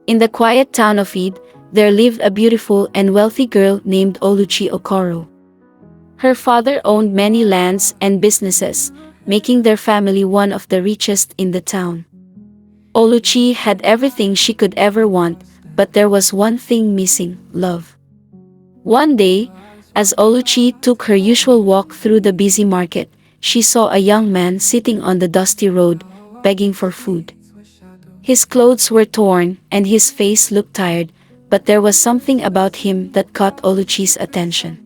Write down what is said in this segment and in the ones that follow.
In the quiet town of Ede, there lived a beautiful and wealthy girl named Oluchi Okoro. Her father owned many lands and businesses, making their family one of the richest in the town. Oluchi had everything she could ever want, but there was one thing missing: love. One day, as Oluchi took her usual walk through the busy market, she saw a young man sitting on the dusty road, begging for food. His clothes were torn, and his face looked tired, but there was something about him that caught Oluchi's attention.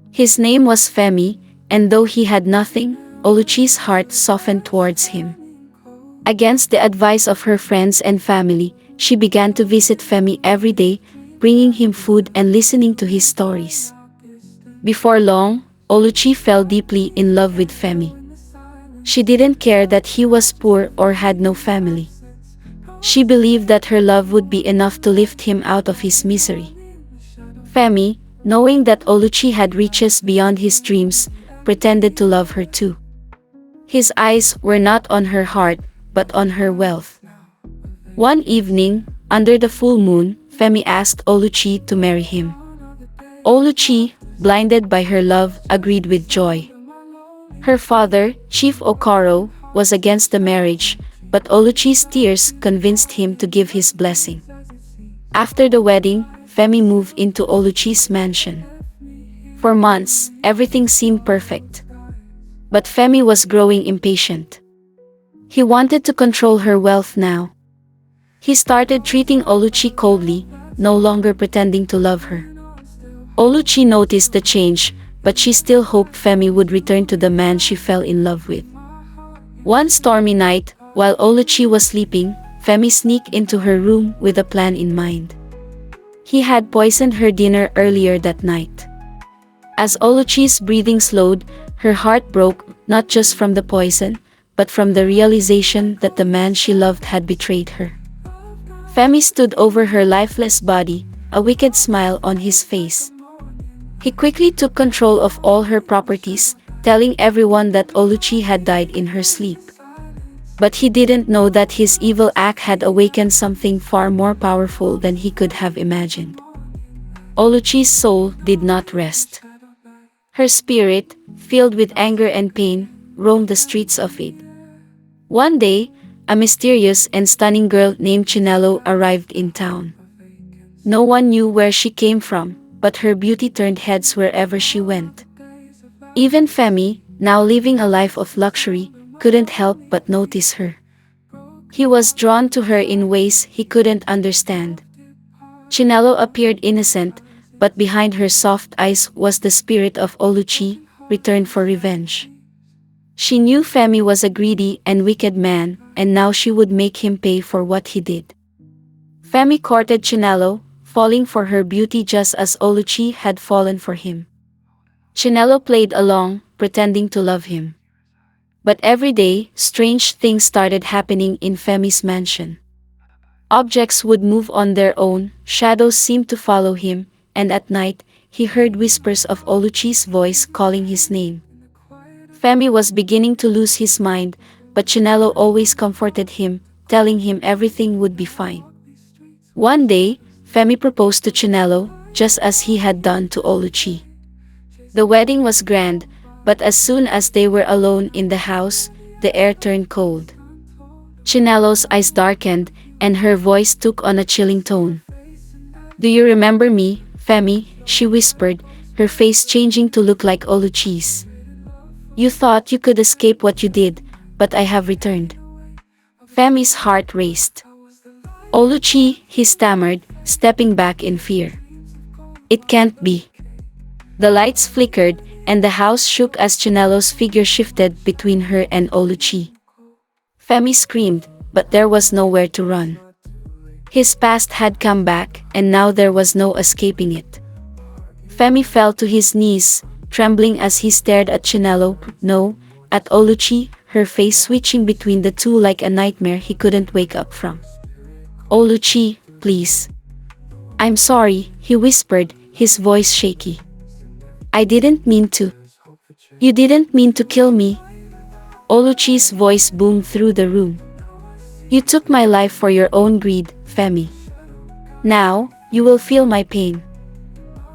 His name was Femi, and though he had nothing, Oluchi's heart softened towards him. Against the advice of her friends and family, she began to visit Femi every day, bringing him food and listening to his stories. Before long, Oluchi fell deeply in love with Femi. She didn't care that he was poor or had no family. She believed that her love would be enough to lift him out of his misery. Femi, knowing that Oluchi had riches beyond his dreams, pretended to love her too. His eyes were not on her heart, but on her wealth. One evening, under the full moon, Femi asked Oluchi to marry him. Oluchi, blinded by her love, agreed with joy. Her father, Chief Okoro, was against the marriage, but Oluchi's tears convinced him to give his blessing. After the wedding, Femi moved into Oluchi's mansion. For months, everything seemed perfect. But Femi was growing impatient. He wanted to control her wealth now. He started treating Oluchi coldly, no longer pretending to love her. Oluchi noticed the change, but she still hoped Femi would return to the man she fell in love with. One stormy night, while Oluchi was sleeping, Femi sneaked into her room with a plan in mind. He had poisoned her dinner earlier that night. As Oluchi's breathing slowed, her heart broke, not just from the poison, but from the realization that the man she loved had betrayed her. Femi stood over her lifeless body, a wicked smile on his face. He quickly took control of all her properties, telling everyone that Oluchi had died in her sleep. But he didn't know that his evil act had awakened something far more powerful than he could have imagined. Oluchi's soul did not rest. Her spirit, filled with anger and pain, roamed the streets of Ede. One day, a mysterious and stunning girl named Chinelo arrived in town. No one knew where she came from, but her beauty turned heads wherever she went. Even Femi, now living a life of luxury, couldn't help but notice her. He was drawn to her in ways he couldn't understand. Chinelo appeared innocent, but behind her soft eyes was the spirit of Oluchi, returned for revenge. She knew Femi was a greedy and wicked man, and now she would make him pay for what he did. Femi courted Chinelo, falling for her beauty just as Oluchi had fallen for him. Chinelo played along, pretending to love him. But every day, strange things started happening in Femi's mansion. Objects would move on their own, shadows seemed to follow him, and at night, he heard whispers of Oluchi's voice calling his name. Femi was beginning to lose his mind, but Chinelo always comforted him, telling him everything would be fine. One day, Femi proposed to Chinelo, just as he had done to Oluchi. The wedding was grand, but as soon as they were alone in the house, the air turned cold. Chinelo's eyes darkened, and her voice took on a chilling tone. "Do you remember me, Femi?" she whispered, her face changing to look like Oluchi's. "You thought you could escape what you did, but I have returned." Femi's heart raced. "Oluchi," he stammered, stepping back in fear. "It can't be." The lights flickered, and the house shook as Chinelo's figure shifted between her and Oluchi. Femi screamed, but there was nowhere to run. His past had come back, and now there was no escaping it. Femi fell to his knees, trembling as he stared at Chinelo, no, at Oluchi, her face switching between the two like a nightmare he couldn't wake up from. "Oluchi, please." "I'm sorry," he whispered, his voice shaky. "I didn't mean to." "You didn't mean to kill me." Oluchi's voice boomed through the room. "You took my life for your own greed, Femi. Now, you will feel my pain.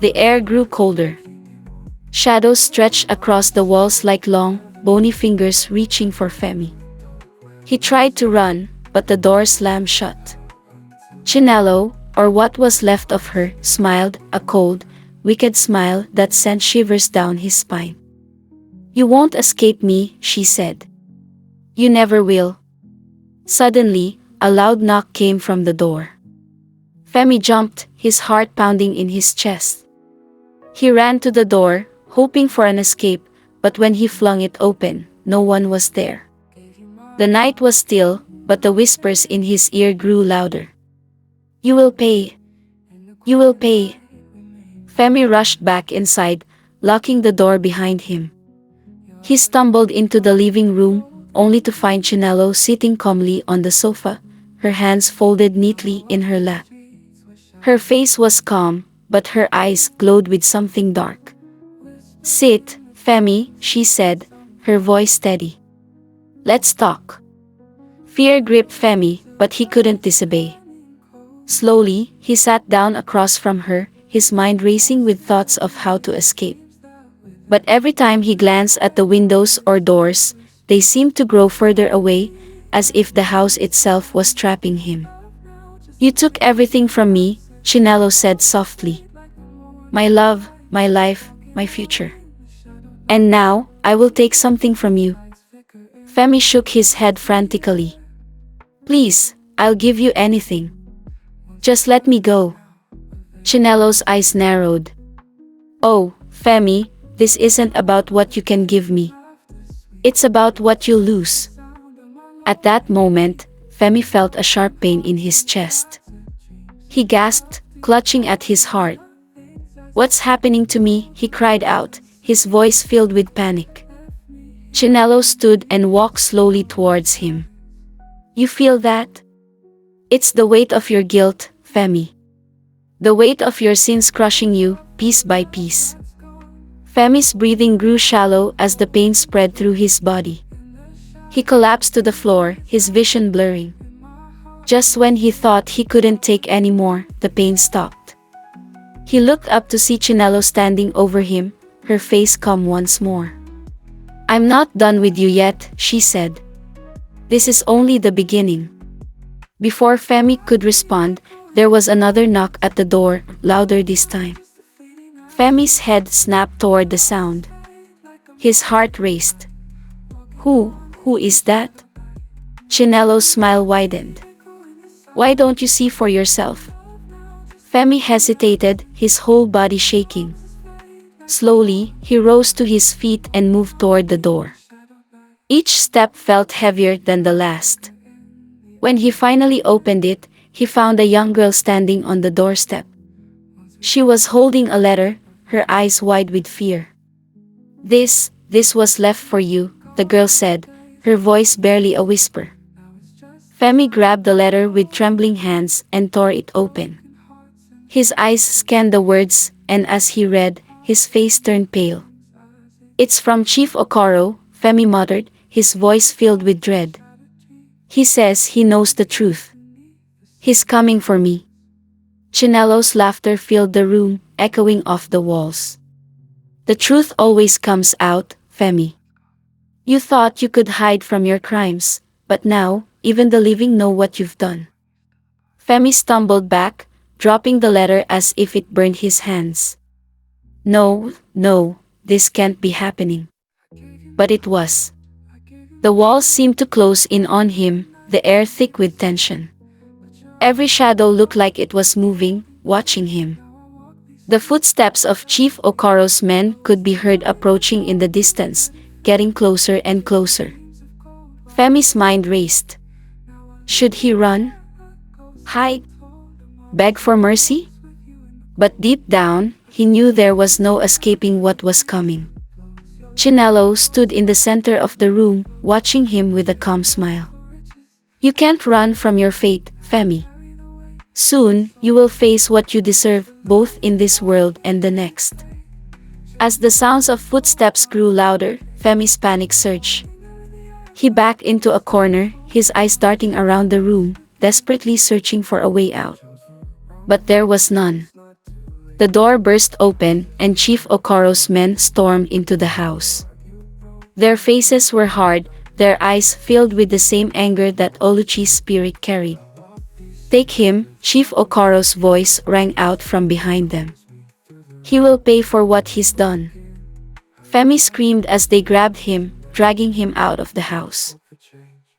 The air grew colder. Shadows stretched across the walls like long, bony fingers reaching for Femi. He tried to run, but the door slammed shut. Chinelo, or what was left of her, smiled, a cold, wicked smile that sent shivers down his spine. "You won't escape me," she said. "You never will." Suddenly, a loud knock came from the door. Femi jumped, his heart pounding in his chest. He ran to the door, hoping for an escape, but when he flung it open, no one was there. The night was still, but the whispers in his ear grew louder. "You will pay. You will pay." Femi rushed back inside, locking the door behind him. He stumbled into the living room, only to find Chinelo sitting calmly on the sofa, her hands folded neatly in her lap. Her face was calm, but her eyes glowed with something dark. "Sit, Femi," she said, her voice steady. "Let's talk." Fear gripped Femi, but he couldn't disobey. Slowly, he sat down across from her, his mind racing with thoughts of how to escape. But every time he glanced at the windows or doors, they seemed to grow further away, as if the house itself was trapping him. "You took everything from me," Chinelo said softly. "My love, my life, my future. And now, I will take something from you." Femi shook his head frantically. "Please, I'll give you anything. Just let me go." Chinelo's eyes narrowed. "Oh, Femi, this isn't about what you can give me. It's about what you'll lose." At that moment, Femi felt a sharp pain in his chest. He gasped, clutching at his heart. "What's happening to me?" he cried out, his voice filled with panic. Chinelo stood and walked slowly towards him. "You feel that? It's the weight of your guilt, Femi. The weight of your sins crushing you, piece by piece." Femi's breathing grew shallow as the pain spread through his body. He collapsed to the floor, his vision blurring. Just when he thought he couldn't take any more, the pain stopped. He looked up to see Chinelo standing over him, her face calm once more. "I'm not done with you yet," she said. "This is only the beginning." Before Femi could respond, there was another knock at the door, louder this time. Femi's head snapped toward the sound. His heart raced. Who is that?" Chinelo's smile widened. "Why don't you see for yourself?" Femi hesitated, his whole body shaking. Slowly, he rose to his feet and moved toward the door. Each step felt heavier than the last. When he finally opened it, he found a young girl standing on the doorstep. She was holding a letter, her eyes wide with fear. This was left for you," the girl said, her voice barely a whisper. Femi grabbed the letter with trembling hands and tore it open. His eyes scanned the words, and as he read, his face turned pale. "It's from Chief Okoro," Femi muttered, his voice filled with dread. "He says he knows the truth. He's coming for me." Chinelo's laughter filled the room, echoing off the walls. "The truth always comes out, Femi. You thought you could hide from your crimes, but now, even the living know what you've done." Femi stumbled back, dropping the letter as if it burned his hands. No, this can't be happening. But it was. The walls seemed to close in on him, the air thick with tension. Every shadow looked like it was moving, watching him. The footsteps of Chief Okoro's men could be heard approaching in the distance, getting closer and closer. Femi's mind raced. Should he run? Hide? Beg for mercy? But deep down, he knew there was no escaping what was coming. Chinelo stood in the center of the room, watching him with a calm smile. "You can't run from your fate, Femi. Soon, you will face what you deserve, both in this world and the next." As the sounds of footsteps grew louder, Femi's panic surged. He backed into a corner, his eyes darting around the room, desperately searching for a way out. But there was none. The door burst open, and Chief Okoro's men stormed into the house. Their faces were hard, their eyes filled with the same anger that Oluchi's spirit carried. "Take him," Chief Okoro's voice rang out from behind them. "He will pay for what he's done." Femi screamed as they grabbed him, dragging him out of the house.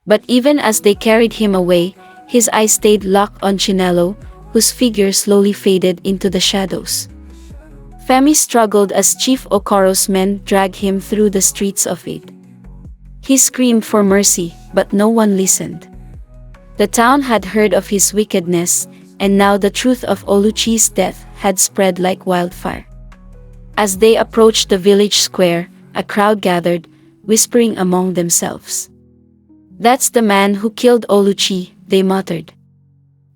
But even as they carried him away, his eyes stayed locked on Chinelo, whose figure slowly faded into the shadows. Femi struggled as Chief Okoro's men dragged him through the streets of it. He screamed for mercy, but no one listened. The town had heard of his wickedness, and now the truth of Oluchi's death had spread like wildfire. As they approached the village square, a crowd gathered, whispering among themselves. "That's the man who killed Oluchi," they muttered.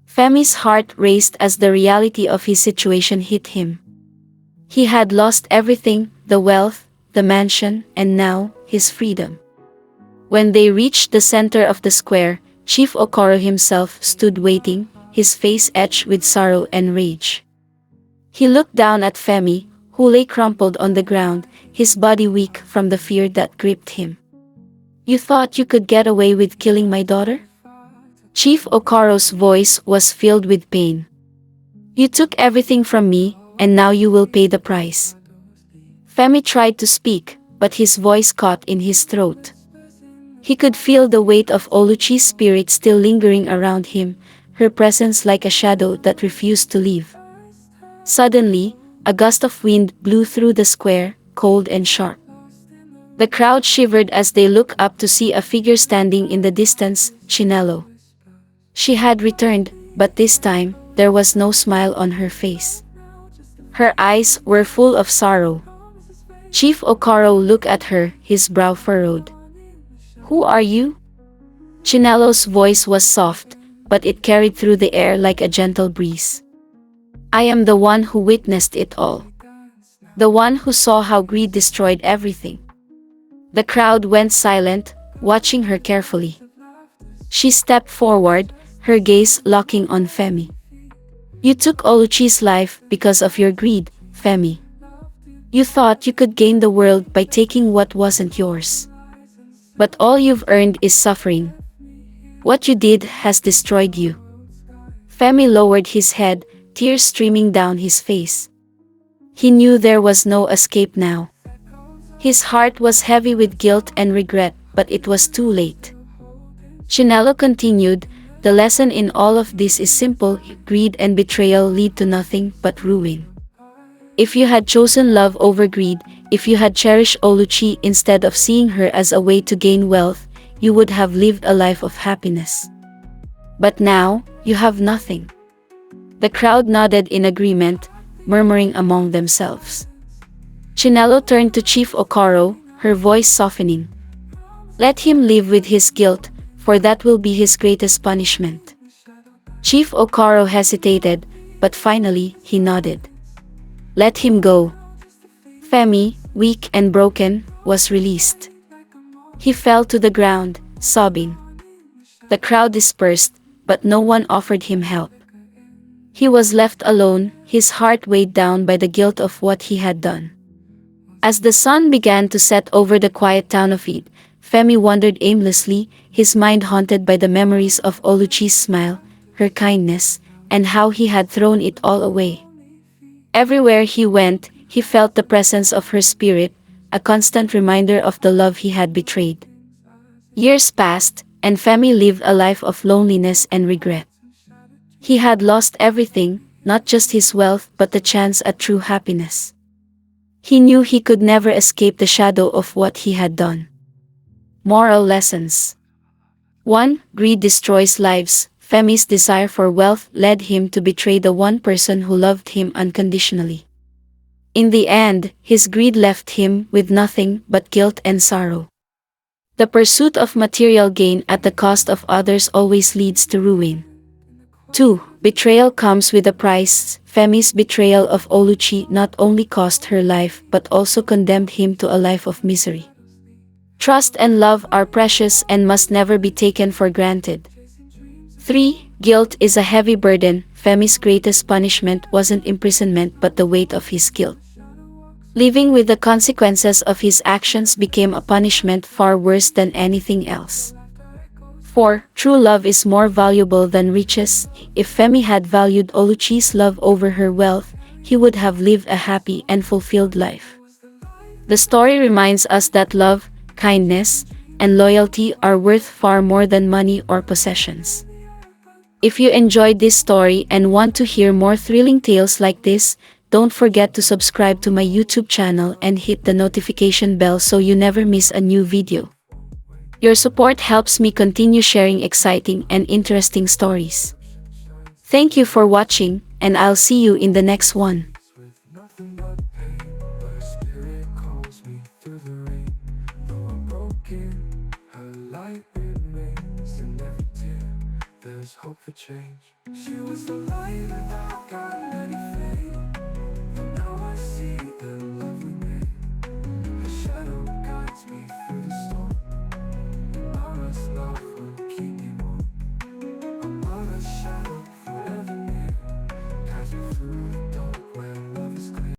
Femi's heart raced as the reality of his situation hit him. He had lost everything, the wealth, the mansion, and now, his freedom. When they reached the center of the square, Chief Okoro himself stood waiting, his face etched with sorrow and rage. He looked down at Femi, who lay crumpled on the ground, his body weak from the fear that gripped him. "You thought you could get away with killing my daughter?" Chief Okoro's voice was filled with pain. "You took everything from me, and now you will pay the price." Femi tried to speak, but his voice caught in his throat. He could feel the weight of Oluchi's spirit still lingering around him, her presence like a shadow that refused to leave. Suddenly, a gust of wind blew through the square, cold and sharp. The crowd shivered as they looked up to see a figure standing in the distance, Chinelo. She had returned, but this time, there was no smile on her face. Her eyes were full of sorrow. Chief Okoro looked at her, his brow furrowed. "Who are you?" Chinelo's voice was soft, but it carried through the air like a gentle breeze. "I am the one who witnessed it all. The one who saw how greed destroyed everything." The crowd went silent, watching her carefully. She stepped forward, her gaze locking on Femi. "You took Oluchi's life because of your greed, Femi. You thought you could gain the world by taking what wasn't yours. But all you've earned is suffering. What you did has destroyed you." Femi lowered his head, tears streaming down his face. He knew there was no escape now. His heart was heavy with guilt and regret, but it was too late. Chinelo continued, "The lesson in all of this is simple: greed and betrayal lead to nothing but ruin. If you had chosen love over greed, if you had cherished Oluchi instead of seeing her as a way to gain wealth, you would have lived a life of happiness. But now, you have nothing." The crowd nodded in agreement, murmuring among themselves. Chinelo turned to Chief Okoro, her voice softening. "Let him live with his guilt, for that will be his greatest punishment." Chief Okoro hesitated, but finally, he nodded. "Let him go." Femi, weak and broken, was released. He fell to the ground, sobbing. The crowd dispersed, but no one offered him help. He was left alone, his heart weighed down by the guilt of what he had done. As the sun began to set over the quiet town of Id, Femi wandered aimlessly, his mind haunted by the memories of Oluchi's smile, her kindness, and how he had thrown it all away. Everywhere he went, he felt the presence of her spirit, a constant reminder of the love he had betrayed. Years passed, and Femi lived a life of loneliness and regret. He had lost everything, not just his wealth but the chance at true happiness. He knew he could never escape the shadow of what he had done. Moral lessons. 1. Greed destroys lives. Femi's desire for wealth led him to betray the one person who loved him unconditionally. In the end, his greed left him with nothing but guilt and sorrow. The pursuit of material gain at the cost of others always leads to ruin. 2. Betrayal comes with a price. Femi's betrayal of Oluchi not only cost her life but also condemned him to a life of misery. Trust and love are precious and must never be taken for granted. 3. Guilt is a heavy burden. Femi's greatest punishment wasn't imprisonment but the weight of his guilt. Living with the consequences of his actions became a punishment far worse than anything else. 4. True love is more valuable than riches. If Femi had valued Oluchi's love over her wealth, he would have lived a happy and fulfilled life. The story reminds us that love, kindness, and loyalty are worth far more than money or possessions. If you enjoyed this story and want to hear more thrilling tales like this, don't forget to subscribe to my YouTube channel and hit the notification bell so you never miss a new video. Your support helps me continue sharing exciting and interesting stories. Thank you for watching, and I'll see you in the next one. Nothing but pain, but her spirit calls me through the rain. Though I'm broken, her light remains. In every tear, there's hope for change. She was the light of